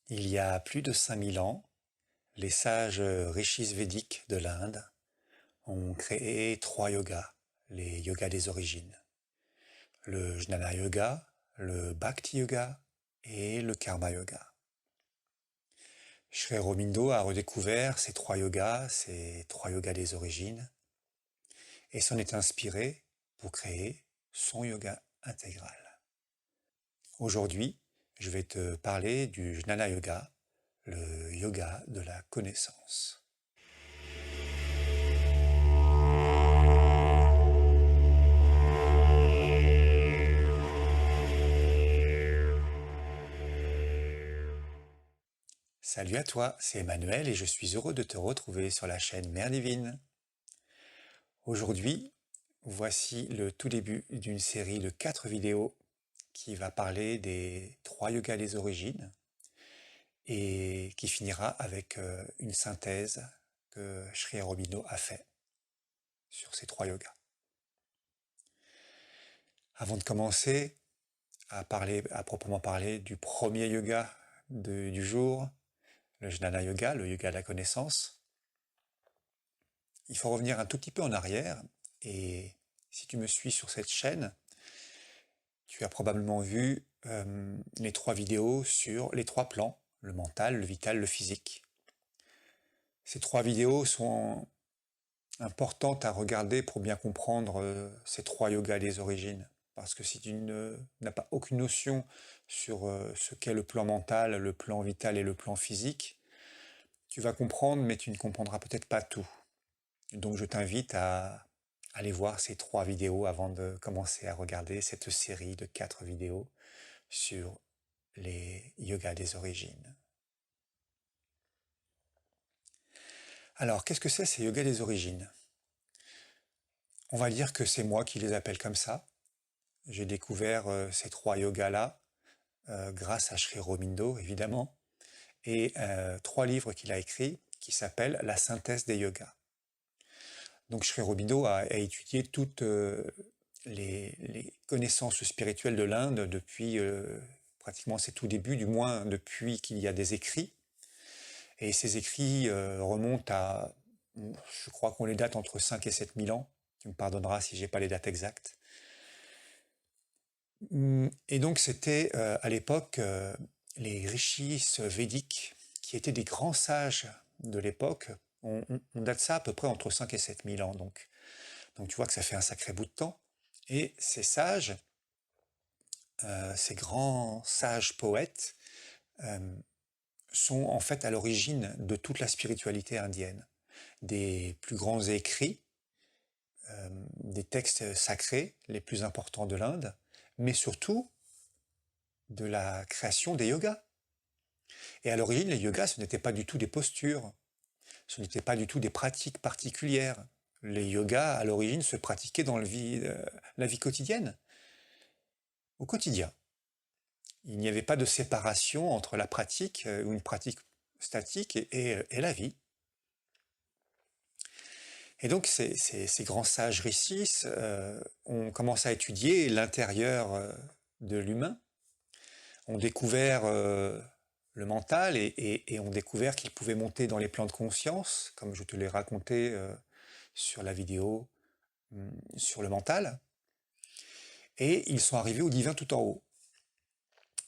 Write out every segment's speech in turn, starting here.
Il y a plus de 5000 ans, les sages rishis védiques de l'Inde ont créé 3 yogas, les yogas des origines. Le Jnana Yoga, le Bhakti Yoga et le Karma Yoga. Sri Aurobindo a redécouvert ces trois yogas des origines, et s'en est inspiré pour créer son yoga intégral. Aujourd'hui, je vais te parler du Jnana Yoga, le yoga de la connaissance. Salut à toi, c'est Emmanuel et je suis heureux de te retrouver sur la chaîne Mère Divine. Aujourd'hui, voici le tout début d'une série de 4 vidéos qui va parler des 3 yogas des origines et qui finira avec une synthèse que Sri Aurobindo a fait sur ces 3 yogas. Avant de commencer à proprement parler du premier yoga du jour, le Jnana Yoga, le yoga de la connaissance, il faut revenir un tout petit peu en arrière, et si tu me suis sur cette chaîne, tu as probablement vu les 3 vidéos sur les 3 plans, le mental, le vital, le physique. Ces 3 vidéos sont importantes à regarder pour bien comprendre ces 3 yogas des origines. Parce que si tu n'as pas aucune notion sur ce qu'est le plan mental, le plan vital et le plan physique, tu vas comprendre, mais tu ne comprendras peut-être pas tout. Donc je t'invite à aller voir ces 3 vidéos avant de commencer à regarder cette série de 4 vidéos sur les yogas des origines. Alors, qu'est-ce que c'est ces yogas des origines? On va dire que c'est moi qui les appelle comme ça. J'ai découvert ces 3 yogas-là grâce à Sri Aurobindo, évidemment, et 3 livres qu'il a écrits qui s'appellent « La synthèse des yogas ». Donc Sri Aurobindo a étudié toutes les connaissances spirituelles de l'Inde depuis pratiquement ses tout débuts, du moins depuis qu'il y a des écrits. Et ces écrits remontent à, je crois qu'on les date entre 5 et 7000 ans. Tu me pardonneras si j'ai pas les dates exactes. Et donc c'était à l'époque les rishis védiques, qui étaient des grands sages de l'époque. On date ça à peu près entre 5 et 7000 ans. Donc tu vois que ça fait un sacré bout de temps. Et ces sages, ces grands sages poètes, sont en fait à l'origine de toute la spiritualité indienne. Des plus grands écrits, des textes sacrés les plus importants de l'Inde, mais surtout de la création des yogas. Et à l'origine, les yogas, ce n'étaient pas du tout des postures, ce n'étaient pas du tout des pratiques particulières. Les yogas, à l'origine, se pratiquaient dans la vie quotidienne, au quotidien. Il n'y avait pas de séparation entre la pratique, ou une pratique statique, et la vie. Et donc ces grands sages rishis ont commencé à étudier l'intérieur de l'humain, ont découvert le mental et ont découvert qu'ils pouvaient monter dans les plans de conscience, comme je te l'ai raconté sur la vidéo sur le mental, et ils sont arrivés au divin tout en haut.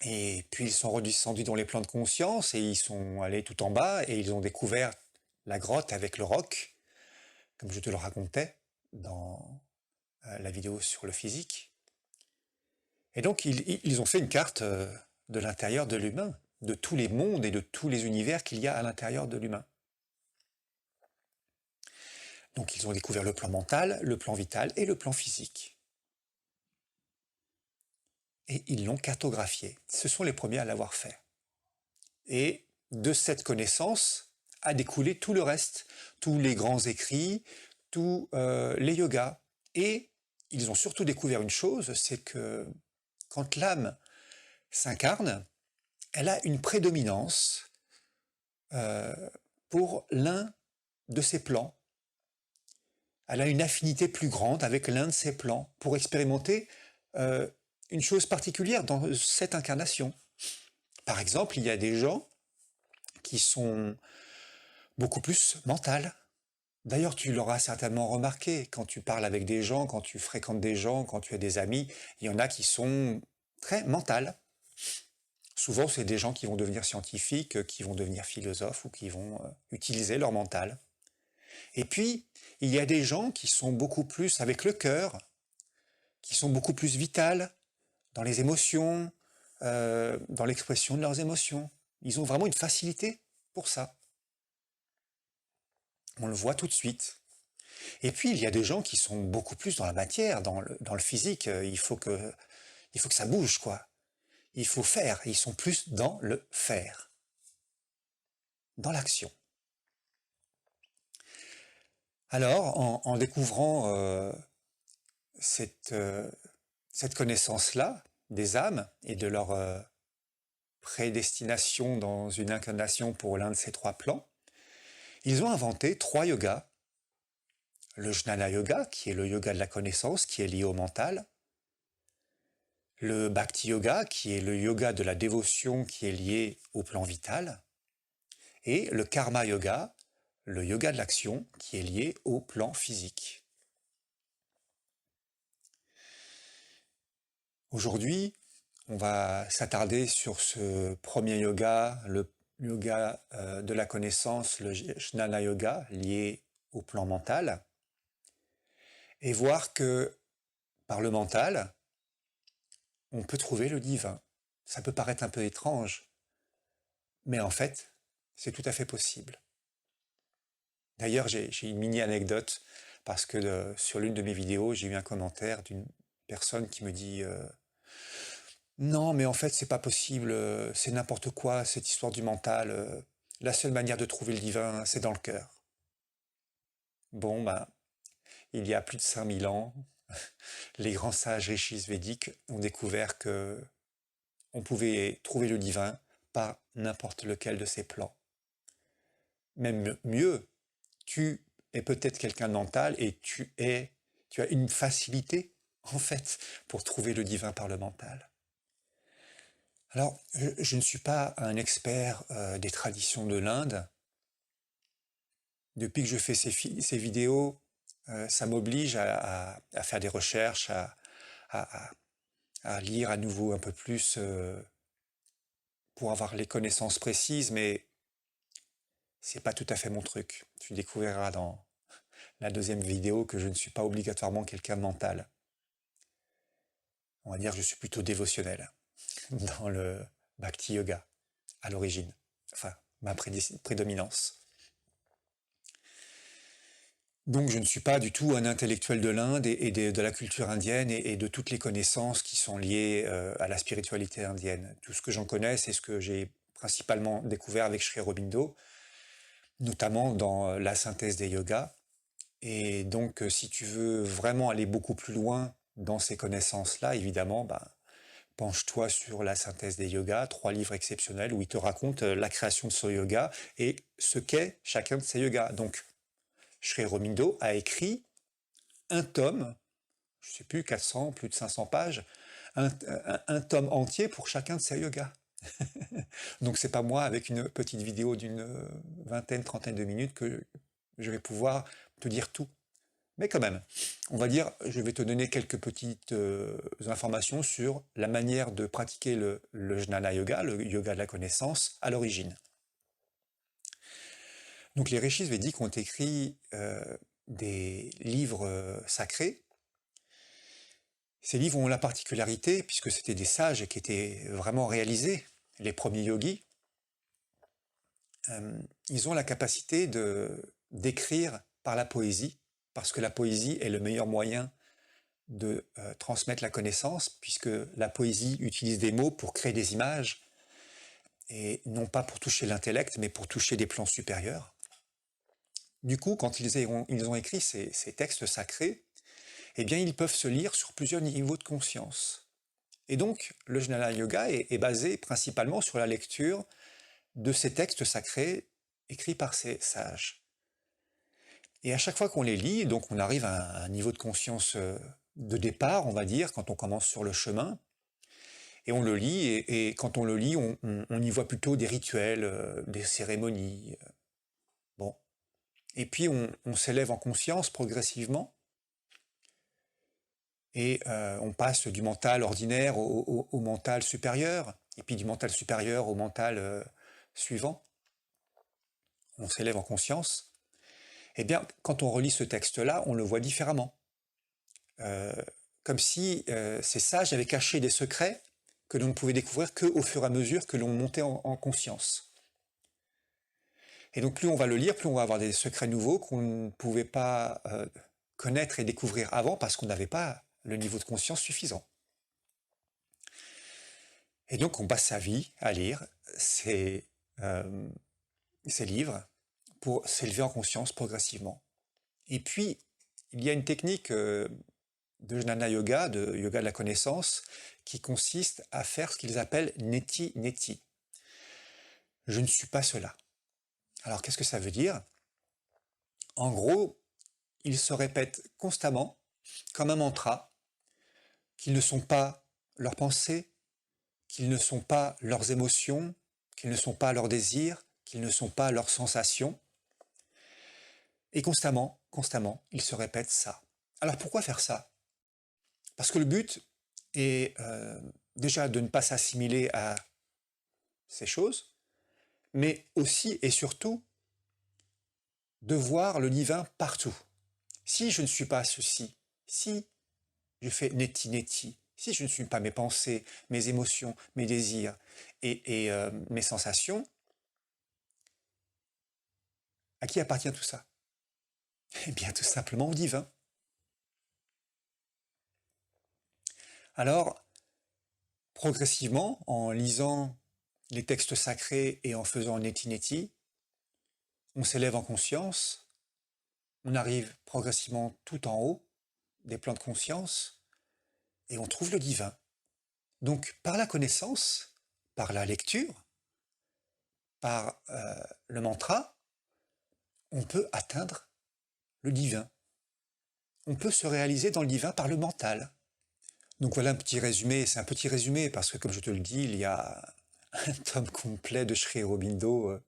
Et puis ils sont redescendus dans les plans de conscience et ils sont allés tout en bas et ils ont découvert la grotte avec le roc, comme je te le racontais dans la vidéo sur le physique. Et donc ils ont fait une carte de l'intérieur de l'humain, de tous les mondes et de tous les univers qu'il y a à l'intérieur de l'humain. Donc ils ont découvert le plan mental, le plan vital et le plan physique. Et ils l'ont cartographié. Ce sont les premiers à l'avoir fait. Et de cette connaissance a découlé tout le reste, tous les grands écrits, tous les yogas. Et ils ont surtout découvert une chose, c'est que quand l'âme s'incarne, elle a une prédominance pour l'un de ses plans. Elle a une affinité plus grande avec l'un de ses plans pour expérimenter une chose particulière dans cette incarnation. Par exemple, il y a des gens qui sont beaucoup plus mentales. D'ailleurs, tu l'auras certainement remarqué quand tu parles avec des gens, quand tu fréquentes des gens, quand tu as des amis, il y en a qui sont très mentales. Souvent, c'est des gens qui vont devenir scientifiques, qui vont devenir philosophes ou qui vont utiliser leur mental. Et puis, il y a des gens qui sont beaucoup plus avec le cœur, qui sont beaucoup plus vitales dans les émotions, dans l'expression de leurs émotions. Ils ont vraiment une facilité pour ça. On le voit tout de suite. Et puis, il y a des gens qui sont beaucoup plus dans la matière, dans le physique. Il faut que ça bouge, quoi. Il faut faire. Ils sont plus dans le faire, dans l'action. Alors, en découvrant cette connaissance-là des âmes et de leur prédestination dans une incarnation pour l'un de ces trois plans, ils ont inventé 3 yogas. Le Jnana Yoga, qui est le yoga de la connaissance, qui est lié au mental. Le Bhakti Yoga, qui est le yoga de la dévotion, qui est lié au plan vital. Et le Karma Yoga, le yoga de l'action, qui est lié au plan physique. Aujourd'hui, on va s'attarder sur ce premier yoga, le yoga de la connaissance, le Jnana Yoga, lié au plan mental, et voir que par le mental, on peut trouver le divin. Ça peut paraître un peu étrange, mais en fait, c'est tout à fait possible. D'ailleurs, j'ai une mini-anecdote, parce que sur l'une de mes vidéos, j'ai eu un commentaire d'une personne qui me dit non, mais en fait, c'est pas possible, c'est n'importe quoi, cette histoire du mental. La seule manière de trouver le divin, c'est dans le cœur. Bon, ben, il y a plus de 5000 ans, les grands sages rishis védiques ont découvert que on pouvait trouver le divin par n'importe lequel de ces plans. Même mieux, tu es peut-être quelqu'un de mental et tu as une facilité, en fait, pour trouver le divin par le mental. Alors, je ne suis pas un expert des traditions de l'Inde. Depuis que je fais ces vidéos, ça m'oblige à faire des recherches, à lire à nouveau un peu plus pour avoir les connaissances précises, mais c'est pas tout à fait mon truc. Tu découvriras dans la deuxième vidéo que je ne suis pas obligatoirement quelqu'un de mental. On va dire que je suis plutôt dévotionnel dans le Bhakti Yoga à l'origine, enfin ma prédominance. Donc je ne suis pas du tout un intellectuel de l'Inde et de la culture indienne et de toutes les connaissances qui sont liées à la spiritualité indienne. Tout ce que j'en connais, c'est ce que j'ai principalement découvert avec Sri Aurobindo, notamment dans la synthèse des yogas. Et donc si tu veux vraiment aller beaucoup plus loin dans ces connaissances-là, évidemment, penche-toi sur la synthèse des yogas, 3 livres exceptionnels où il te raconte la création de ce yoga et ce qu'est chacun de ces yogas. Donc, Sri Aurobindo a écrit un tome, je ne sais plus, 400, plus de 500 pages, un tome entier pour chacun de ces yogas. Donc c'est pas moi avec une petite vidéo d'une vingtaine, trentaine de minutes que je vais pouvoir te dire tout. Mais quand même, on va dire, je vais te donner quelques petites informations sur la manière de pratiquer le Jnana Yoga, le yoga de la connaissance, à l'origine. Donc les rishis védiques ont écrit des livres sacrés. Ces livres ont la particularité, puisque c'était des sages qui étaient vraiment réalisés, les premiers yogis, ils ont la capacité d'écrire par la poésie, parce que la poésie est le meilleur moyen de transmettre la connaissance, puisque la poésie utilise des mots pour créer des images, et non pas pour toucher l'intellect, mais pour toucher des plans supérieurs. Du coup, quand ils ont écrit ces textes sacrés, eh bien, ils peuvent se lire sur plusieurs niveaux de conscience. Et donc, le Jnana Yoga est basé principalement sur la lecture de ces textes sacrés écrits par ces sages. Et à chaque fois qu'on les lit, donc on arrive à un niveau de conscience de départ, on va dire, quand on commence sur le chemin, Et on le lit, et quand on le lit, on y voit plutôt des rituels, des cérémonies. Bon. Et puis on s'élève en conscience progressivement, et on passe du mental ordinaire au mental supérieur, et puis du mental supérieur au mental suivant. On s'élève en conscience. Eh bien, quand on relit ce texte-là, on le voit différemment. Comme si ces sages avaient caché des secrets que l'on ne pouvait découvrir qu'au fur et à mesure que l'on montait en conscience. Et donc plus on va le lire, plus on va avoir des secrets nouveaux qu'on ne pouvait pas connaître et découvrir avant parce qu'on n'avait pas le niveau de conscience suffisant. Et donc on passe sa vie à lire ces livres pour s'élever en conscience progressivement. Et puis, il y a une technique de jnana yoga, de yoga de la connaissance, qui consiste à faire ce qu'ils appellent neti neti. Je ne suis pas cela. Alors qu'est-ce que ça veut dire? En gros, ils se répètent constamment, comme un mantra, qu'ils ne sont pas leurs pensées, qu'ils ne sont pas leurs émotions, qu'ils ne sont pas leurs désirs, qu'ils ne sont pas leurs sensations. Et constamment, ils se répètent ça. Alors pourquoi faire ça? Parce que le but est déjà de ne pas s'assimiler à ces choses, mais aussi et surtout de voir le divin partout. Si je ne suis pas ceci, si je fais neti neti, si je ne suis pas mes pensées, mes émotions, mes désirs et mes sensations, à qui appartient tout ça? Eh bien tout simplement au divin. Alors, progressivement, en lisant les textes sacrés et en faisant neti neti, on s'élève en conscience, on arrive progressivement tout en haut des plans de conscience et on trouve le divin. Donc par la connaissance, par la lecture, par le mantra, on peut atteindre le divin. On peut se réaliser dans le divin par le mental. Donc voilà un petit résumé, c'est un petit résumé parce que comme je te le dis, il y a un tome complet de Sri Aurobindo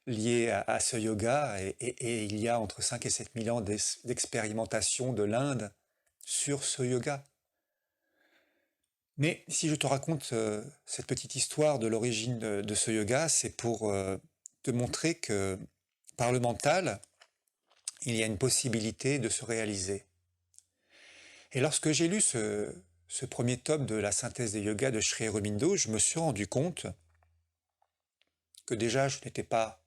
lié à ce yoga et il y a entre 5 et 7 000 ans d'expérimentation de l'Inde sur ce yoga. Mais si je te raconte cette petite histoire de l'origine de ce yoga, c'est pour te montrer que par le mental, il y a une possibilité de se réaliser. Et lorsque j'ai lu ce premier tome de la synthèse des yogas de Sri Aurobindo, je me suis rendu compte que déjà je n'étais pas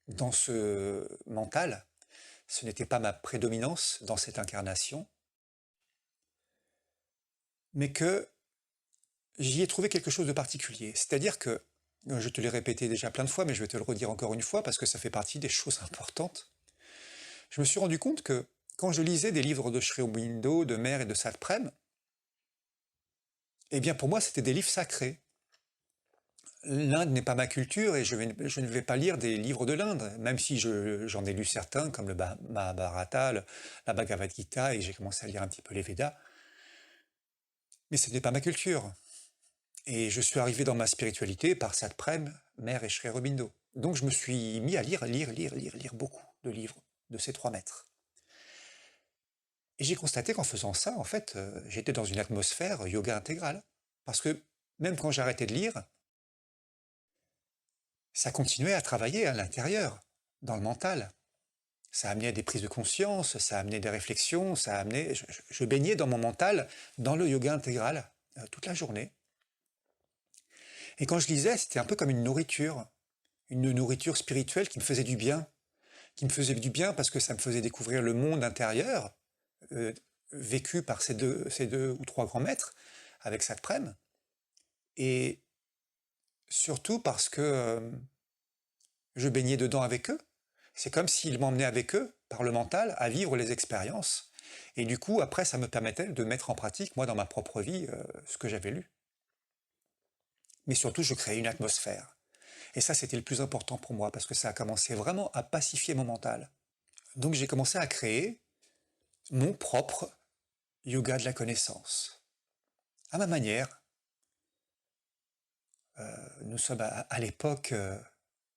dans ce mental, ce n'était pas ma prédominance dans cette incarnation, mais que j'y ai trouvé quelque chose de particulier. C'est-à-dire que, je te l'ai répété déjà plein de fois, mais je vais te le redire encore une fois parce que ça fait partie des choses importantes. Je me suis rendu compte que quand je lisais des livres de Sri Aurobindo, de Mère et de Satprem, eh bien pour moi c'était des livres sacrés. L'Inde n'est pas ma culture et je ne vais pas lire des livres de l'Inde, même si j'en ai lu certains comme le Mahabharata, la Bhagavad Gita, et j'ai commencé à lire un petit peu les Védas. Mais ce n'est pas ma culture. Et je suis arrivé dans ma spiritualité par Satprem, Mère et Sri Aurobindo. Donc je me suis mis à lire beaucoup de livres de ces trois maîtres. Et j'ai constaté qu'en faisant ça, en fait, j'étais dans une atmosphère yoga intégrale. Parce que même quand j'arrêtais de lire, ça continuait à travailler à l'intérieur, dans le mental. Ça amenait des prises de conscience, ça amenait des réflexions, ça amenait... Je baignais dans mon mental, dans le yoga intégral, toute la journée. Et quand je lisais, c'était un peu comme une nourriture spirituelle qui me faisait du bien. Qui me faisait du bien parce que ça me faisait découvrir le monde intérieur, vécu par ces deux ou trois grands maîtres, avec Satprem. Et surtout parce que je baignais dedans avec eux. C'est comme s'ils m'emmenaient avec eux, par le mental, à vivre les expériences. Et du coup, après, ça me permettait de mettre en pratique, moi, dans ma propre vie, ce que j'avais lu. Mais surtout, je créais une atmosphère. Et ça, c'était le plus important pour moi, parce que ça a commencé vraiment à pacifier mon mental. Donc j'ai commencé à créer mon propre yoga de la connaissance, à ma manière, nous sommes à l'époque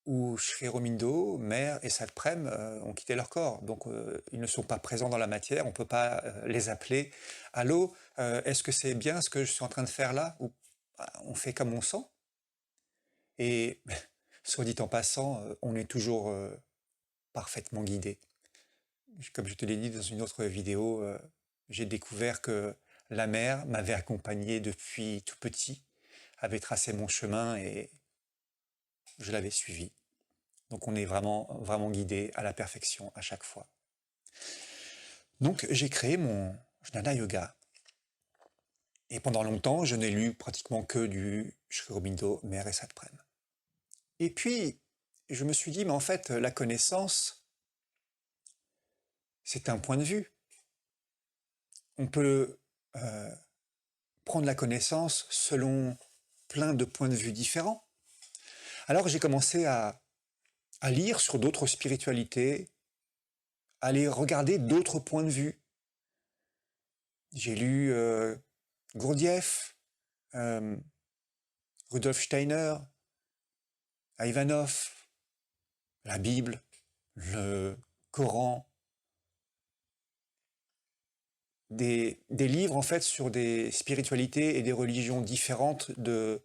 où Sri Aurobindo, Mère et Satprem ont quitté leur corps. Donc ils ne sont pas présents dans la matière, on ne peut pas les appeler. Allô, est-ce que c'est bien ce que je suis en train de faire là? Ou on fait comme on sent. Et soit dit en passant, on est toujours parfaitement guidé. Comme je te l'ai dit dans une autre vidéo, j'ai découvert que la mer m'avait accompagné depuis tout petit, avait tracé mon chemin et je l'avais suivi. Donc on est vraiment, vraiment guidé à la perfection à chaque fois. Donc j'ai créé mon Jnana Yoga. Et pendant longtemps, je n'ai lu pratiquement que du Sri Aurobindo, Mère et Satprem. Et puis, je me suis dit, mais en fait, la connaissance, c'est un point de vue. On peut prendre la connaissance selon plein de points de vue différents. Alors j'ai commencé à lire sur d'autres spiritualités, à aller regarder d'autres points de vue. J'ai lu Gurdjieff, Rudolf Steiner, Ivanov, la Bible, le Coran, des livres en fait sur des spiritualités et des religions différentes de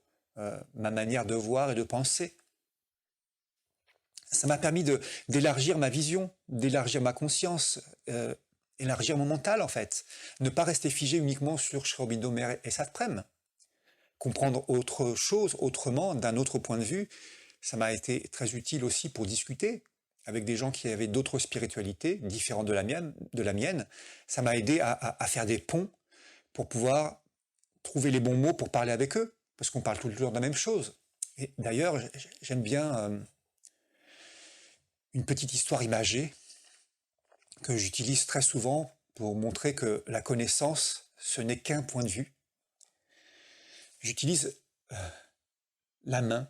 ma manière de voir et de penser. Ça m'a permis d'élargir ma vision, d'élargir ma conscience, élargir mon mental en fait. Ne pas rester figé uniquement sur Sri Aurobindo, Mère et Satprem. Comprendre autre chose, autrement, d'un autre point de vue, ça m'a été très utile aussi pour discuter avec des gens qui avaient d'autres spiritualités, différentes de la mienne. Ça m'a aidé à faire des ponts pour pouvoir trouver les bons mots pour parler avec eux, parce qu'on parle toujours de la même chose. Et d'ailleurs, j'aime bien une petite histoire imagée que j'utilise très souvent pour montrer que la connaissance, ce n'est qu'un point de vue. J'utilise la main.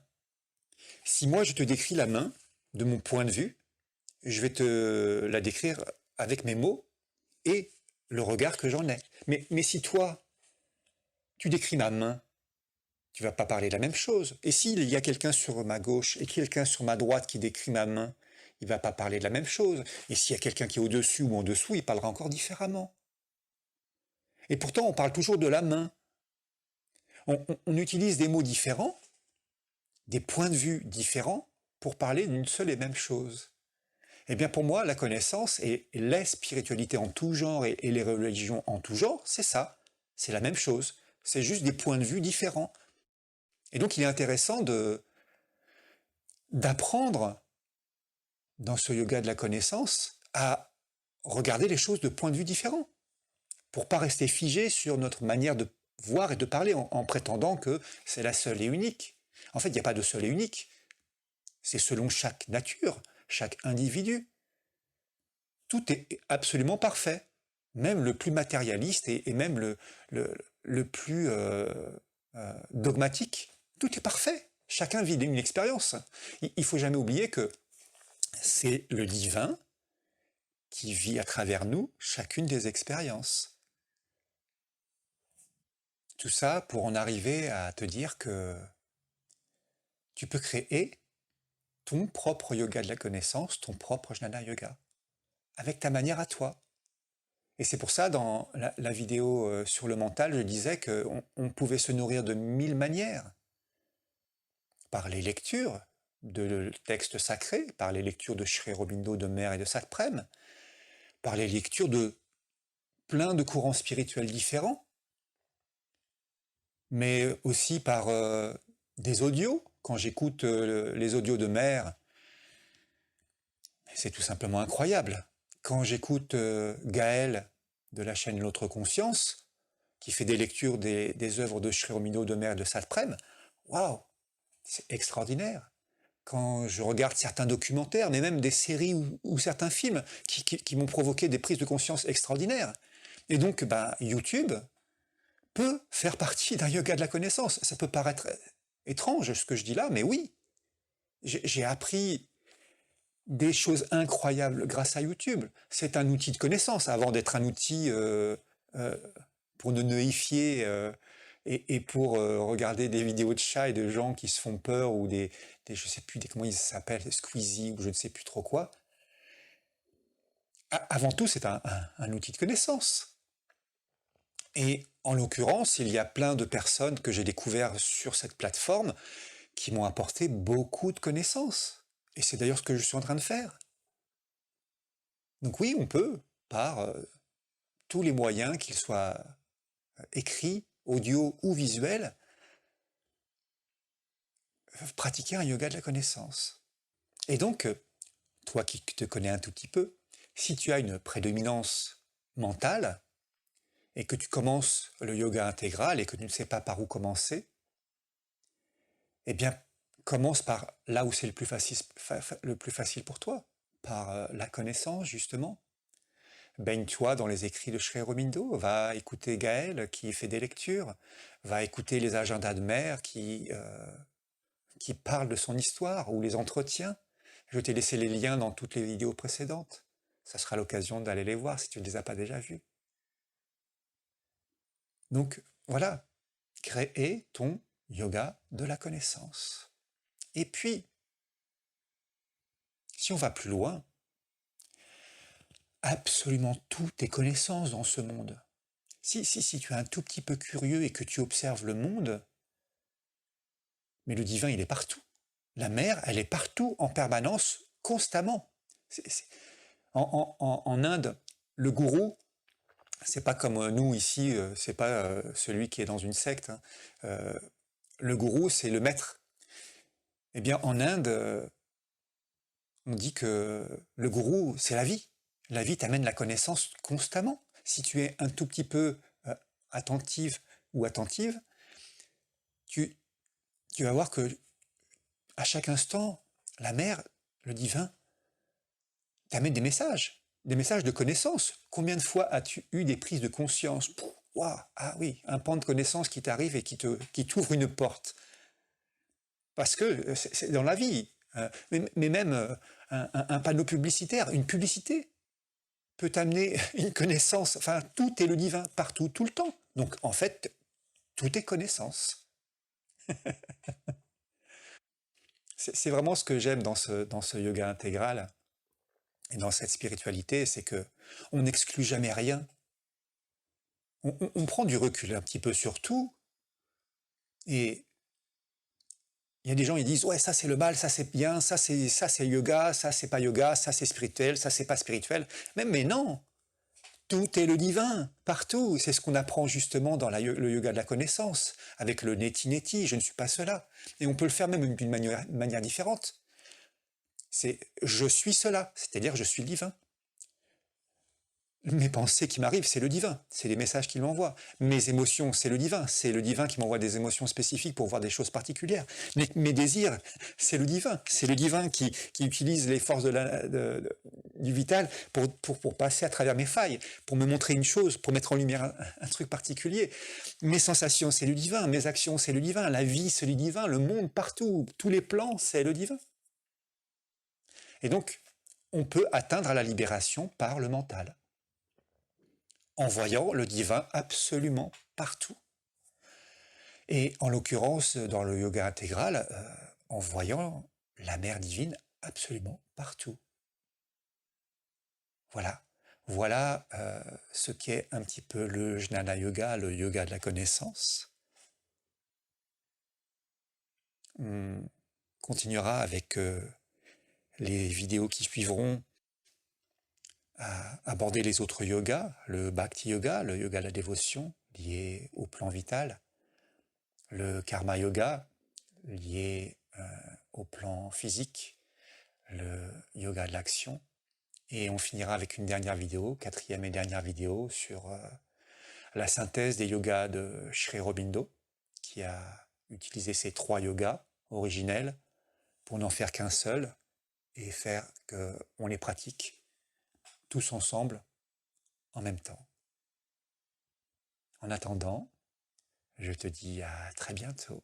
Si moi je te décris la main de mon point de vue, je vais te la décrire avec mes mots et le regard que j'en ai. Mais si toi, tu décris ma main, tu vas pas parler de la même chose. Et s'il y a quelqu'un sur ma gauche et quelqu'un sur ma droite qui décrit ma main, il va pas parler de la même chose. Et s'il y a quelqu'un qui est au-dessus ou en dessous, il parlera encore différemment. Et pourtant, on parle toujours de la main. On utilise des mots différents, des points de vue différents, pour parler d'une seule et même chose. Eh bien pour moi, la connaissance et les spiritualités en tout genre et les religions en tout genre, c'est ça. C'est la même chose. C'est juste des points de vue différents. Et donc il est intéressant d'apprendre dans ce yoga de la connaissance à regarder les choses de points de vue différents, pour pas rester figé sur notre manière de voir et de parler en prétendant que c'est la seule et unique. En fait, il n'y a pas de seul et unique. C'est selon chaque nature, chaque individu. Tout est absolument parfait. Même le plus matérialiste et même le plus dogmatique, tout est parfait. Chacun vit une expérience. Il ne faut jamais oublier que c'est le divin qui vit à travers nous chacune des expériences. Tout ça pour en arriver à te dire que tu peux créer ton propre yoga de la connaissance, ton propre Jnana Yoga, avec ta manière à toi. Et c'est pour ça, dans la vidéo sur le mental, je disais qu'on pouvait se nourrir de 1000 manières. Par les lectures de textes sacrés, par les lectures de Sri Aurobindo, de Mère et de Satprem, par les lectures de plein de courants spirituels différents, mais aussi par des audios. Quand j'écoute les audios de Mère, c'est tout simplement incroyable. Quand j'écoute Gaël de la chaîne L'Autre Conscience, qui fait des lectures des œuvres de Sri Aurobindo, de Mère et de Satprem, waouh, c'est extraordinaire. Quand je regarde certains documentaires, mais même des séries ou certains films qui m'ont provoqué des prises de conscience extraordinaires. Et donc, YouTube peut faire partie d'un yoga de la connaissance. Ça peut paraître étrange ce que je dis là, mais oui. J'ai appris des choses incroyables grâce à YouTube. C'est un outil de connaissance avant d'être un outil pour nous neuifier et pour regarder des vidéos de chats et de gens qui se font peur ou je sais plus comment ils s'appellent, Squeezie ou je ne sais plus trop quoi. Avant tout, c'est un outil de connaissance. Et en l'occurrence, il y a plein de personnes que j'ai découvert sur cette plateforme qui m'ont apporté beaucoup de connaissances. Et c'est d'ailleurs ce que je suis en train de faire. Donc oui, on peut, par tous les moyens, qu'ils soient écrits, audio ou visuels, pratiquer un yoga de la connaissance. Et donc, toi qui te connais un tout petit peu, si tu as une prédominance mentale et que tu commences le yoga intégral et que tu ne sais pas par où commencer, eh bien, commence par là où c'est le plus facile pour toi, par la connaissance justement. Baigne-toi dans les écrits de Sri Aurobindo, va écouter Gaël qui fait des lectures, va écouter les agendas de mère qui parlent de son histoire ou les entretiens. Je t'ai laissé les liens dans toutes les vidéos précédentes. Ça sera l'occasion d'aller les voir si tu ne les as pas déjà vus. Donc voilà, créer ton yoga de la connaissance. Et puis, si on va plus loin, absolument toutes tes connaissances dans ce monde. Si tu es un tout petit peu curieux et que tu observes le monde, mais le divin, il est partout. La mer, elle est partout, en permanence, constamment. En Inde, le gourou, c'est pas comme nous ici, c'est pas celui qui est dans une secte. Hein. Le gourou, c'est le maître. Eh bien, en Inde, on dit que le gourou, c'est la vie. La vie t'amène la connaissance constamment. Si tu es un tout petit peu attentive ou attentive, tu vas voir que à chaque instant, la mer, le divin, t'amène des messages de connaissance. Combien de fois as-tu eu des prises de conscience? Waouh, ah oui, un pan de connaissance qui t'arrive et qui t'ouvre une porte. Parce que c'est dans la vie. Mais même un panneau publicitaire, une publicité peut t'amener une connaissance. Enfin, tout est le divin, partout, tout le temps. Donc, en fait, tout est connaissance. C'est vraiment ce que j'aime dans ce yoga intégral et dans cette spiritualité, c'est que on n'exclut jamais rien. On prend du recul un petit peu sur tout, et il y a des gens, ils disent ouais, ça c'est le mal, ça c'est bien, ça c'est yoga, ça c'est pas yoga, ça c'est spirituel, ça c'est pas spirituel. Mais non, tout est le divin, partout. C'est ce qu'on apprend justement dans le yoga de la connaissance, avec le neti-neti, je ne suis pas cela. Et on peut le faire même d'une manière différente. C'est je suis cela, c'est-à-dire je suis le divin. Mes pensées qui m'arrivent, c'est le divin, c'est les messages qu'il m'envoie. Mes émotions, c'est le divin qui m'envoie des émotions spécifiques pour voir des choses particulières. Mes désirs, c'est le divin qui utilise les forces du vital pour passer à travers mes failles, pour me montrer une chose, pour mettre en lumière un truc particulier. Mes sensations, c'est le divin, mes actions, c'est le divin, la vie, c'est le divin, le monde partout, tous les plans, c'est le divin. Et donc, on peut atteindre la libération par le mental, en voyant le divin absolument partout. Et en l'occurrence, dans le yoga intégral, en voyant la mère divine absolument partout. Voilà ce qu'est un petit peu le Jnana Yoga, le yoga de la connaissance. On continuera avec les vidéos qui suivront à aborder les autres yogas, le Bhakti Yoga, le yoga de la dévotion, lié au plan vital, le Karma Yoga, lié au plan physique, le yoga de l'action, et on finira avec une dernière vidéo, quatrième et dernière vidéo, sur la synthèse des yogas de Sri Aurobindo, qui a utilisé ces 3 yogas originels pour n'en faire qu'un seul, et faire qu'on les pratique tous ensemble en même temps. En attendant, je te dis à très bientôt.